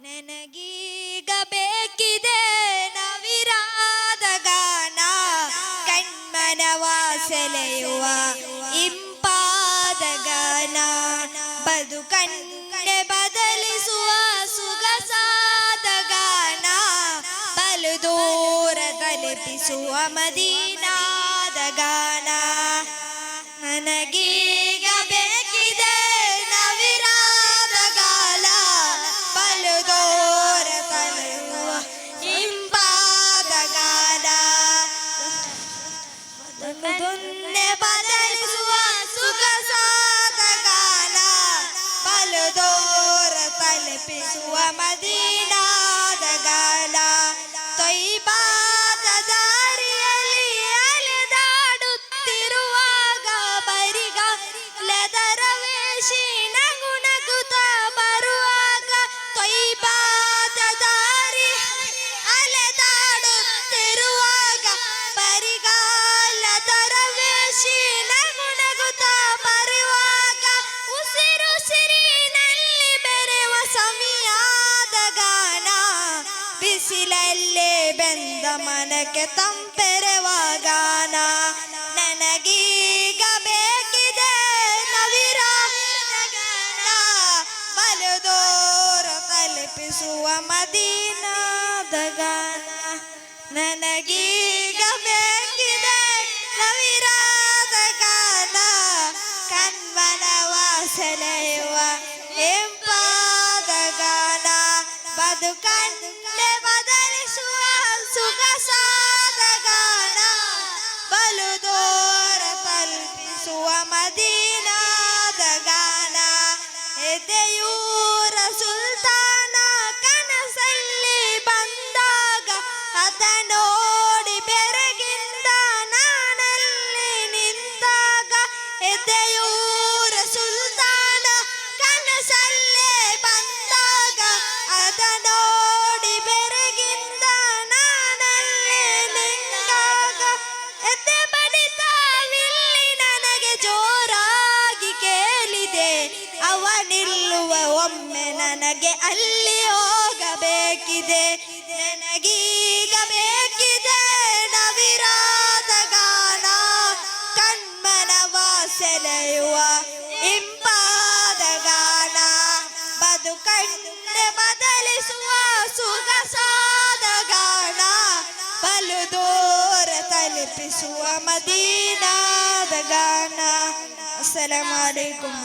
ನನಗೀಗ ಬೇಕಿದೆ ನವಿರಾದ ಗಾನ, ಕಣ್ಮನವ ಸೆಳೆಯುವ ಇಂಪಾದ ಗಾನ, ಬದುಕನ್ನೆ ಬದಲಿಸುವ ಸೊಗಸಾದ ಗಾನ, ಬಲು ದೂರ ತಲುಪಿಸುವ ಮದೀನಾದ ಗಾನ. ನನಗೀಗ ಬೇಕಿದೆ ನವಿರಾದ ಗಾನ, ಬಲು ದೂರ ತಲುಪುವ ಇಂಪಾದ ಗಾನ, ಬದುಕನ್ನೆ ಬದಲಿಸುವ ಸೊಗಸಾದ ಗಾನ, ಬಲು ದೂರ ತಲುಪಿಸುವ ಮದೀನಾದ ಗಾನ. ತೊಯ್ಬಾದ ದಾರಿಯಲ್ಲಿ ಅಲೆದಾಡುತ್ತಿರುವಾಗ ಬರಿಗಾಲದ ವೇಷಿ ನಗು ನಗುತ್ತಾ ಬರುವಾಗ, ತೊಯ್ಬಾದ ದಾರಿ ಅಲೆದಾಡುತ್ತಿರುವಾಗ ಬರಿಗಾಲದ ವೇಷಿ ನಗು ನಗುತ್ತಾ ಬರುವಾಗ, ಉಸಿರುಸಿರಿನಲ್ಲಿ ಬೆರೆವ ಸವಿಯಾದ ಗಾನ, ಬಿಸಿಲಲ್ಲೇ ಬೆಂದ ಮನಕ್ಕೆ ತಂಪೆರೆವ ಗಾನ. ನನಗೀಗ ಬೇಕಿದೆ ನವಿರಾದ ಗಾನ, ಬಲು ದೂರ ತಲುಪಿಸುವ ಮದೀನಾದ ಗಾನ. ನನಗೀಗ ಬೇಕಿದೆ ನವಿರಾದ ಗಾನ, ಕಣ್ಮನವ ಸೆಳೆಯುವ ಇಂಪಾದ ಗಾನ, ಬದುಕನ್ನೆ ಬದಲಿಸುವ ಸೊಗಸಾದ ಗಾನ, ಬಲು ದೂರ ತಲುಪಿಸುವ ಮದೀನಾದ ಗಾನ. ಎದೆಯೂರ ಸುಲ್ತಾನ ಕನಸಲ್ಲಿ ಬಂದಾಗ, ಅತ ನೋಡಿ ಬೆರಗಿಂದ ನಾನಲ್ಲಿ ನಿಂತಾಗ, ಎದೆಯೂರ ಸುಲ್ತಾನ ಕನಸಲ್ಲೇ ಬಂದಾಗ, ಅತ ನೋಡಿ ಬೆರಗಿಂದ ನಾನಲ್ಲಿ ನಿಂತಾಗ, ಎದೆ ಬಡಿತವಿಲ್ಲಿ ನನಗೆ ಜೋರಾಗಿ ಕೇಳಿದೆ, ಅವನಿಲ್ಲುವ ಒಮ್ಮೆ ನನಗೆ ಅಲ್ಲಿ ಹೋಗಬೇಕಿದೆ. ನನಗೀಗ ಬೇಕಿದೆ ನವಿರಾದ ಗಾನ, ಕಣ್ಮನವ ಸೆಳೆಯುವ ಇಂಪಾದ ಗಾನ, ಬದುಕನ್ನೆ ಬದಲಿಸುವ ಸೊಗಸಾದ ಗಾನ, ಬಲು ದೂರ ತಲುಪಿಸುವ ಮದೀನಾದ ಗಾನ. ಅಸ್ಸಲಾಮು ಅಲೈಕುಂ.